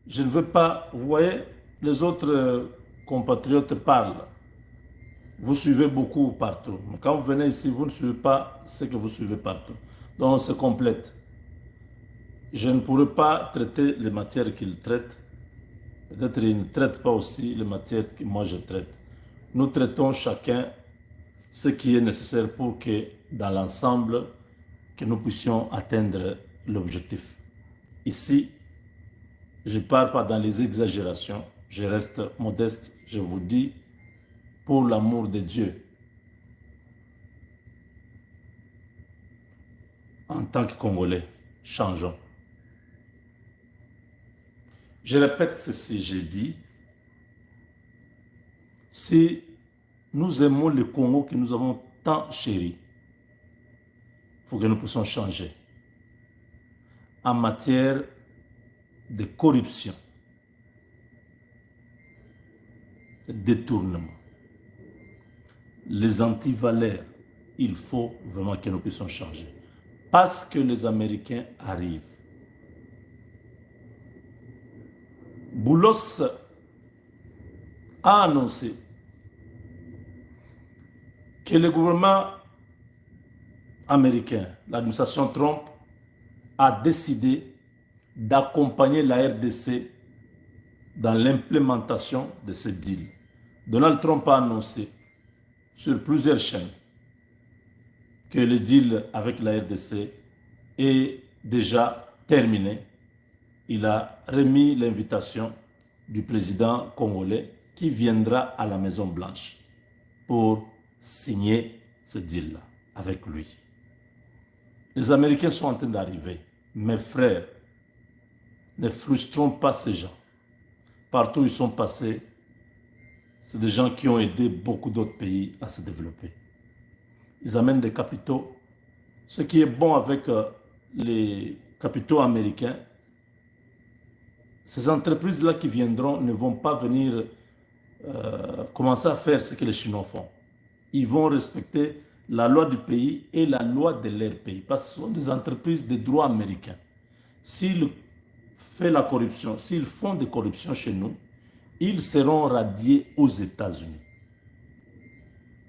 Je ne veux pas, vous voyez, les autres compatriotes parlent. Vous suivez beaucoup partout. Mais quand vous venez ici, vous ne suivez pas ce que vous suivez partout. Donc, on se complète. Je ne pourrais pas traiter les matières qu'ils traitent. Peut-être qu'ils ne traitent pas aussi les matières que moi je traite. Nous traitons chacun ce qui est nécessaire pour que, dans l'ensemble, que nous puissions atteindre l'objectif. Ici, je ne pars pas dans les exagérations. Je reste modeste. Je vous dis, pour l'amour de Dieu, en tant que Congolais, changeons. Je répète ceci, j'ai dit, si nous aimons le Congo que nous avons tant chéri, il faut que nous puissions changer. En matière de corruption, de détournement, les antivaleurs, il faut vraiment que nous puissions changer. Parce que les Américains arrivent. Boulos a annoncé que le gouvernement américain, l'administration Trump, a décidé d'accompagner la RDC dans l'implémentation de ce deal. Donald Trump a annoncé sur plusieurs chaînes que le deal avec la RDC est déjà terminé. Il a remis l'invitation du président congolais qui viendra à la Maison-Blanche pour signer ce deal-là avec lui. Les Américains sont en train d'arriver. Mes frères, ne frustrons pas ces gens. Partout où ils sont passés, c'est des gens qui ont aidé beaucoup d'autres pays à se développer. Ils amènent des capitaux. Ce qui est bon avec les capitaux américains, ces entreprises-là qui viendront ne vont pas venir commencer à faire ce que les Chinois font. Ils vont respecter la loi du pays et la loi de leur pays, parce que ce sont des entreprises de droit américain. S'ils font la corruption, s'ils font des corruptions chez nous, ils seront radiés aux États-Unis.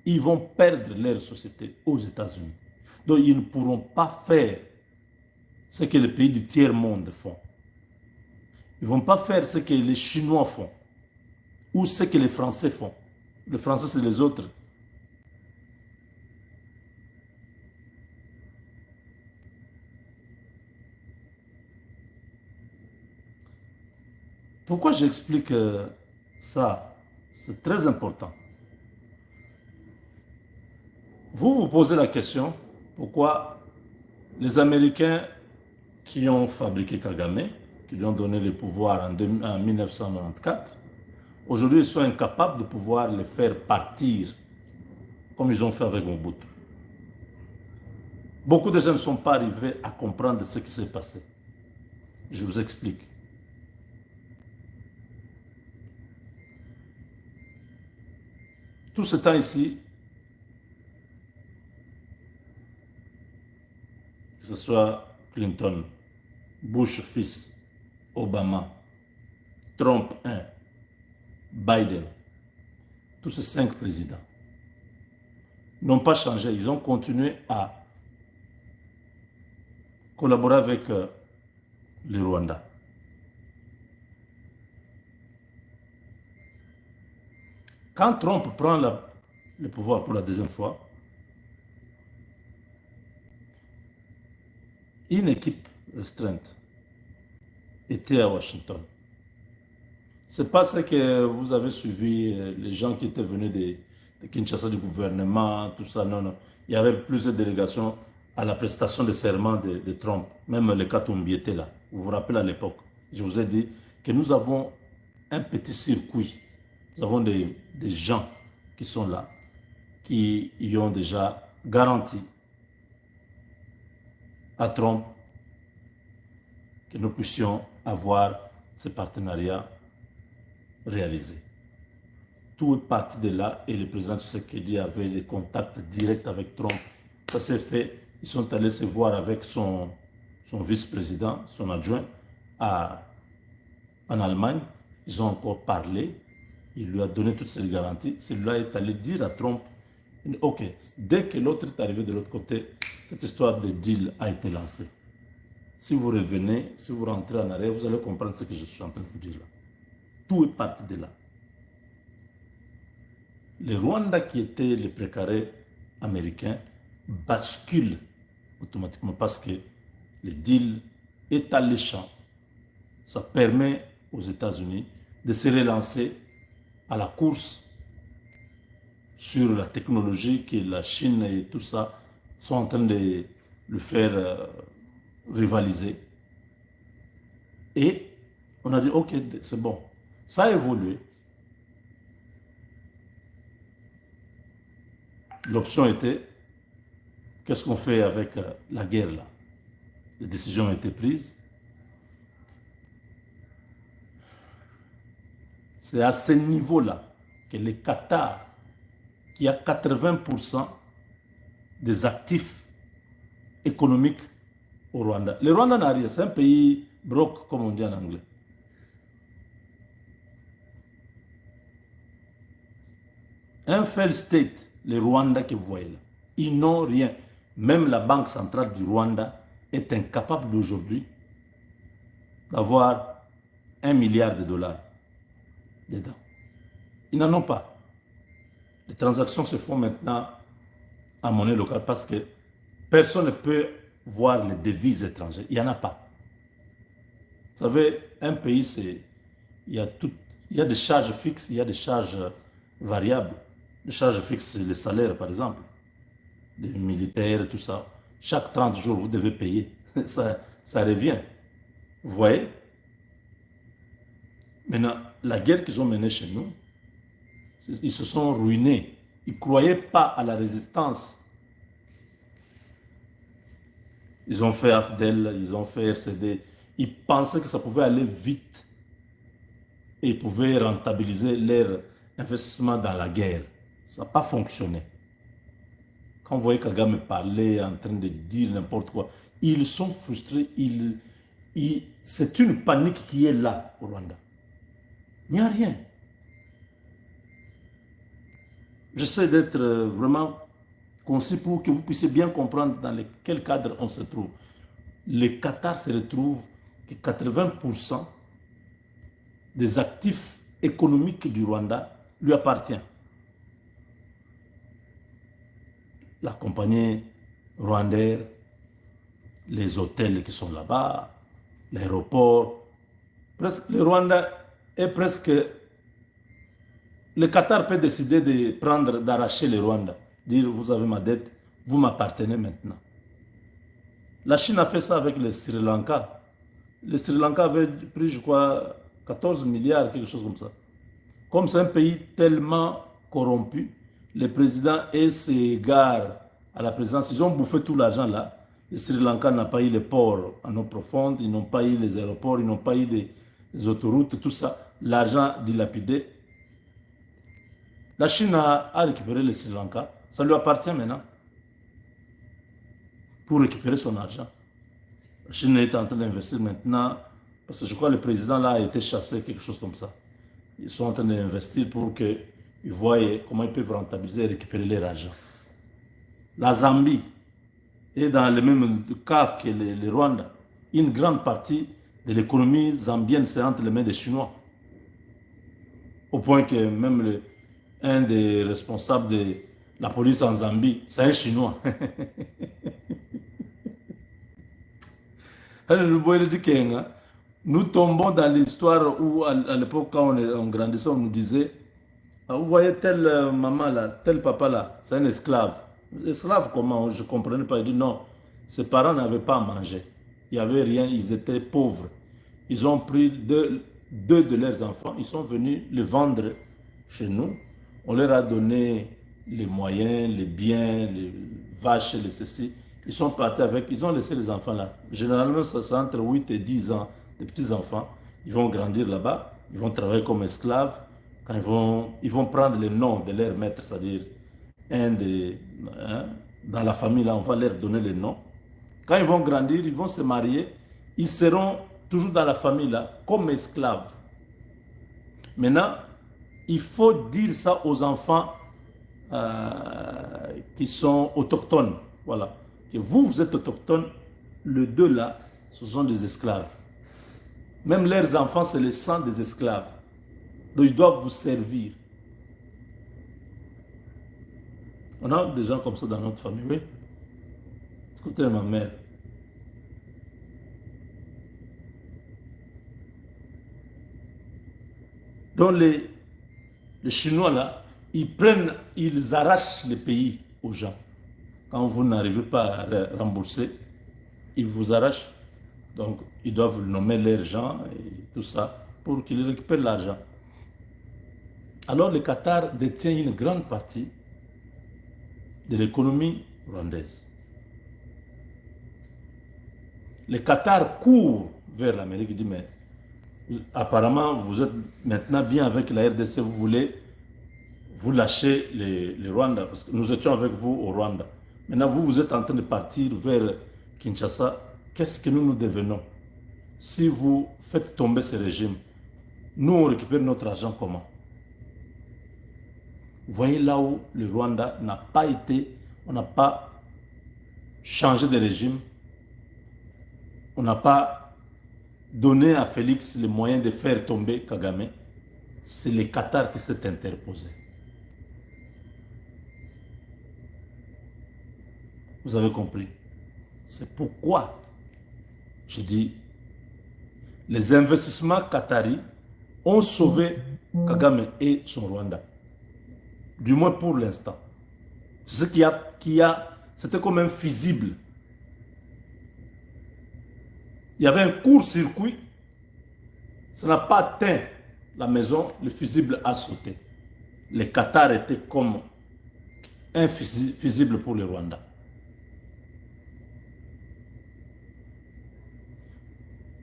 Ils vont perdre leur société aux États-Unis. Donc, ils ne pourront pas faire ce que les pays du tiers-monde font. Ils ne vont pas faire ce que les Chinois font ou ce que les Français font. Les Français, c'est les autres. Pourquoi j'explique ça? C'est très important. Vous vous posez la question, pourquoi les Américains qui ont fabriqué Kagame, qui lui ont donné le pouvoir en 1994, aujourd'hui ils sont incapables de pouvoir les faire partir comme ils ont fait avec Mobutu. Beaucoup de gens ne sont pas arrivés à comprendre ce qui s'est passé. Je vous explique. Tout ce temps ici, que ce soit Clinton, Bush fils, Obama, Trump 1, Biden, tous ces 5 présidents n'ont pas changé. Ils ont continué à collaborer avec le Rwanda. Quand Trump prend le pouvoir pour la deuxième fois, une équipe restreinte était à Washington. Ce n'est pas ce que vous avez suivi, les gens qui étaient venus de Kinshasa, du gouvernement, tout ça, non, non. Il y avait plusieurs délégations à la prestation de serment de Trump. Même le Katumbi était là. Vous vous rappelez à l'époque, je vous ai dit que nous avons un petit circuit. Nous avons des gens qui sont là, qui y ont déjà garanti à Trump que nous puissions avoir ce partenariat réalisé. Tout est parti de là et le président Tshisekedi avait des contacts directs avec Trump. Ça s'est fait. Ils sont allés se voir avec son vice-président, son adjoint, à en Allemagne, ils ont encore parlé, il lui a donné toutes ces garanties. Celui-là est allé dire à Trump, ok, dès que l'autre est arrivé de l'autre côté, cette histoire de deal a été lancée. Si vous revenez, si vous rentrez en arrière, vous allez comprendre ce que je suis en train de vous dire là. Tout est parti de là. Le Rwanda, qui était le précaré américain, bascule automatiquement parce que le deal est alléchant. Ça permet aux États-Unis de se relancer à la course sur la technologie que la Chine et tout ça sont en train de le faire rivaliser. Et on a dit, ok, c'est bon. Ça a évolué. L'option était, qu'est-ce qu'on fait avec la guerre là? Les décisions ont été prises. C'est à ce niveau-là que le Qatar, qui a 80% des actifs économiques au Rwanda. Le Rwanda n'a rien, c'est un pays broke, comme on dit en anglais. Un failed state, le Rwanda que vous voyez là, ils n'ont rien. Même la Banque centrale du Rwanda est incapable d'aujourd'hui d'avoir $1 milliard dedans. Ils n'en ont pas. Les transactions se font maintenant en monnaie locale parce que personne ne peut voir les devises étrangères. Il n'y en a pas. Vous savez, un pays, il y a des charges fixes, il y a des charges variables. Les charges fixes, c'est le salaire, par exemple, des militaires, tout ça. Chaque 30 jours, vous devez payer. Ça revient. Vous voyez? Maintenant, la guerre qu'ils ont menée chez nous, ils se sont ruinés. Ils ne croyaient pas à la résistance. Ils ont fait AFDEL, ils ont fait RCD. Ils pensaient que ça pouvait aller vite et ils pouvaient rentabiliser leur investissement dans la guerre. Ça n'a pas fonctionné. Quand vous voyez Kagame parler, en train de dire n'importe quoi, ils sont frustrés. C'est une panique qui est là au Rwanda. Il n'y a rien. J'essaie d'être vraiment concis pour que vous puissiez bien comprendre dans quel cadre on se trouve. Le Qatar se retrouve que 80% des actifs économiques du Rwanda lui appartient. La compagnie Rwandair, les hôtels qui sont là-bas, l'aéroport. Le Rwanda est presque... Le Qatar peut décider d'arracher le Rwanda, dire vous avez ma dette, vous m'appartenez maintenant. La Chine a fait ça avec le Sri Lanka. Le Sri Lanka avait pris, je crois, 14 milliards, quelque chose comme ça. Comme c'est un pays tellement corrompu, le président et ses gares à la présidence, ils ont bouffé tout l'argent là. Le Sri Lanka n'a pas eu les ports en eau profonde, ils n'ont pas eu les aéroports, ils n'ont pas eu des autoroutes, tout ça. L'argent dilapidé. La Chine a récupéré le Sri Lanka. Ça lui appartient maintenant. Pour récupérer son argent. La Chine est en train d'investir maintenant. Parce que je crois que le président là a été chassé, quelque chose comme ça. Ils sont en train d'investir pour qu'ils voient comment ils peuvent rentabiliser et récupérer leur argent. La Zambie est dans le même cas que le Rwanda. Une grande partie de l'économie zambienne, c'est entre les mains des Chinois. Au point que même un des responsables de la police en Zambie, c'est un Chinois. Nous tombons dans l'histoire où, à l'époque, quand on grandissait, on nous disait, ah, vous voyez telle maman là, tel papa là, c'est un esclave. Esclave comment? Je ne comprenais pas. Il dit non, ses parents n'avaient pas à manger. Il n'y avait rien, ils étaient pauvres. Ils ont pris deux de leurs enfants, ils sont venus les vendre chez nous. On leur a donné les moyens, les biens, les vaches, les ceci. Ils sont partis avec, ils ont laissé les enfants là. Généralement, ça c'est entre 8 et 10 ans, des petits-enfants. Ils vont grandir là-bas, ils vont travailler comme esclaves. Quand ils vont prendre les noms de leur maître, c'est-à-dire dans la famille là, on va leur donner les noms. Quand ils vont grandir, ils vont se marier, ils seront toujours dans la famille là, comme esclaves. Maintenant, il faut dire ça aux enfants qui sont autochtones. Voilà. Que vous êtes autochtones, les deux là, ce sont des esclaves. Même leurs enfants, c'est le sang des esclaves. Donc ils doivent vous servir. On a des gens comme ça dans notre famille, oui. Écoutez ma mère. Donc les Chinois là, ils arrachent les pays aux gens. Quand vous n'arrivez pas à rembourser, ils vous arrachent. Donc ils doivent nommer leurs gens et tout ça pour qu'ils récupèrent l'argent. Alors le Qatar détient une grande partie de l'économie rwandaise. Le Qatar court vers l'Amérique, il dit mais apparemment vous êtes maintenant bien avec la RDC, vous voulez vous lâcher les Rwanda, parce que nous étions avec vous au Rwanda. Maintenant vous êtes en train de partir vers Kinshasa. Qu'est-ce que nous devenons? Si vous faites tomber ce régime, nous on récupère notre argent comment? Vous voyez là où le Rwanda n'a pas été, on n'a pas changé de régime, on n'a pas donné à Félix les moyens de faire tomber Kagame. C'est le Qatar qui s'est interposé. Vous avez compris? C'est pourquoi je dis, les investissements qataris ont sauvé Kagame et son Rwanda. Du moins pour l'instant. C'est ce c'était quand même fusible. Il y avait un court-circuit, ça n'a pas atteint la maison, le fusible a sauté. Le Qatar était comme un fusible pour le Rwanda.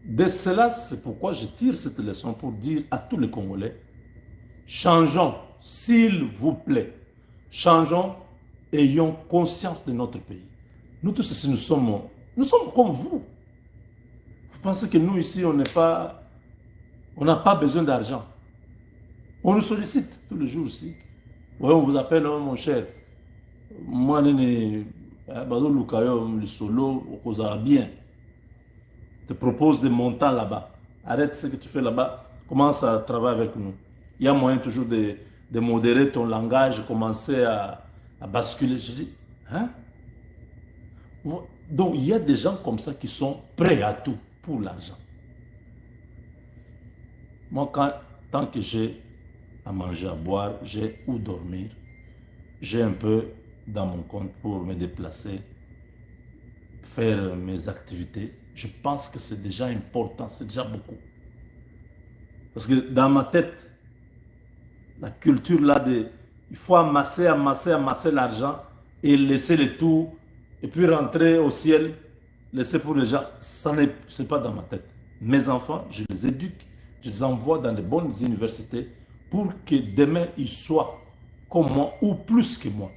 De cela, c'est pourquoi je tire cette leçon pour dire à tous les Congolais, changeons, s'il vous plaît, changeons, ayons conscience de notre pays. Nous tous ici, nous sommes comme vous. Vous pensez que nous ici, on n'a pas besoin d'argent. On nous sollicite tous les jours ici. Oui, on vous appelle, oh, mon cher. Moi, je le solo, on bien. Te propose des montants là-bas. Arrête ce que tu fais là-bas. Commence à travailler avec nous. Il y a moyen toujours de modérer ton langage, commencer à basculer. Je dis, hein? Donc, il y a des gens comme ça qui sont prêts à tout pour l'argent. Moi, tant que j'ai à manger, à boire, j'ai où dormir, j'ai un peu dans mon compte pour me déplacer, faire mes activités, je pense que c'est déjà important, c'est déjà beaucoup. Parce que dans ma tête, la culture là, il faut amasser l'argent et laisser le tout, et puis rentrer au ciel, laisser pour les gens, ce n'est pas dans ma tête. Mes enfants, je les éduque, je les envoie dans de bonnes universités pour que demain, ils soient comme moi ou plus que moi,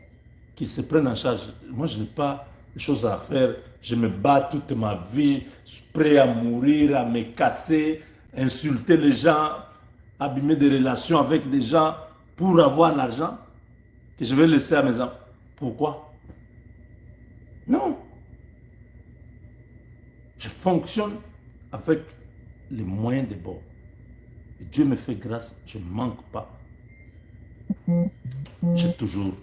qu'ils se prennent en charge. Moi, je n'ai pas de choses à faire. Je me bats toute ma vie, prêt à mourir, à me casser, insulter les gens, abîmer des relations avec des gens pour avoir l'argent que je vais laisser à mes enfants. Pourquoi? Non. Je fonctionne avec les moyens de bord. Et Dieu me fait grâce, je ne manque pas. J'ai toujours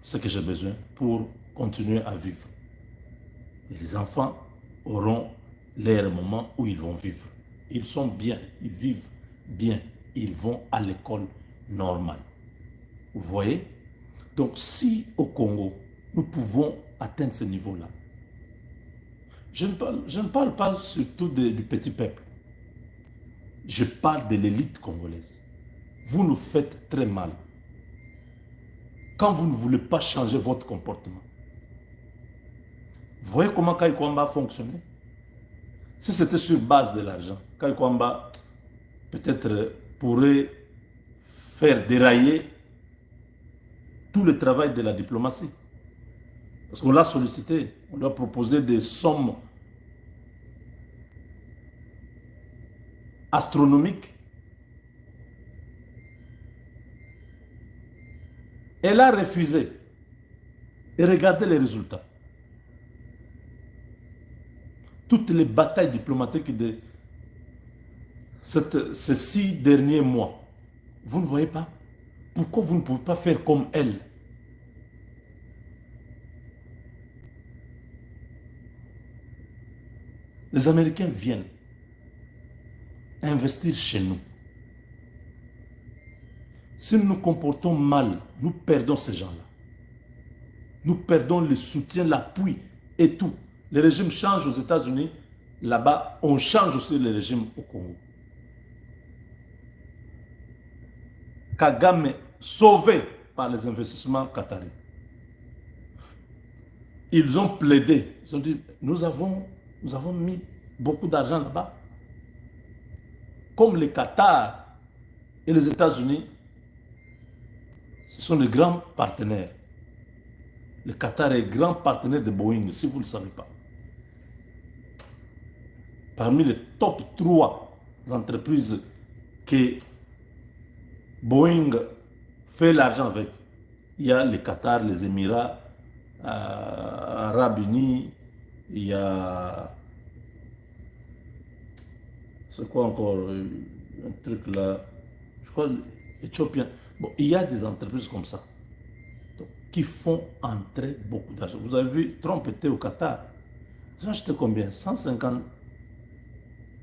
ce que j'ai besoin pour continuer à vivre. Et les enfants auront leur moment où ils vont vivre. Ils sont bien, ils vivent bien, ils vont à l'école normale. Vous voyez? Donc si au Congo, nous pouvons atteindre ce niveau-là, je ne parle pas surtout du petit peuple. Je parle de l'élite congolaise. Vous nous faites très mal quand vous ne voulez pas changer votre comportement. Vous voyez comment Kai Kwamba fonctionnait? Si c'était sur base de l'argent, Kai Kwamba peut-être pourrait faire dérailler tout le travail de la diplomatie. Parce qu'on l'a sollicité, on lui a proposé des sommes astronomiques Elle a refusé. Et regardez les résultats. Toutes les batailles diplomatiques de ces 6 derniers mois, vous ne voyez pas? Pourquoi vous ne pouvez pas faire comme elle? Les Américains viennent investir chez nous. Si nous nous comportons mal, nous perdons ces gens-là. Nous perdons le soutien, l'appui et tout. Le régime change aux États-Unis. Là-bas, on change aussi le régime au Congo. Kagame, sauvé par les investissements qataris. Ils ont plaidé. Ils ont dit, nous avons mis beaucoup d'argent là-bas. Comme le Qatar et les États-Unis, ce sont les grands partenaires. Le Qatar est grand partenaire de Boeing, si vous ne le savez pas. Parmi les top 3 entreprises que Boeing fait l'argent avec, il y a le Qatar, les Émirats Arabes Unis, il y a... C'est quoi encore un truc là? Je crois l'Éthiopien. Bon, il y a des entreprises comme ça donc, qui font entrer beaucoup d'argent. Vous avez vu, Trump était au Qatar. Ils ont acheté combien? 150,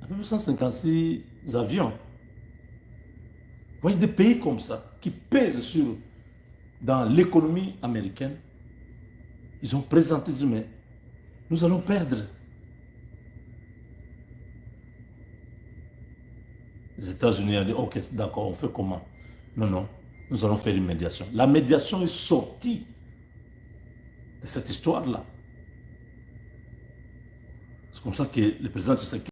à peu près 156 avions. Vous voyez des pays comme ça qui pèsent dans l'économie américaine. Ils ont présenté, mais nous allons perdre. Les États-Unis ont dit, ok, d'accord, on fait comment? Non, non, nous allons faire une médiation. La médiation est sortie de cette histoire-là. C'est comme ça que le président Tshisekedi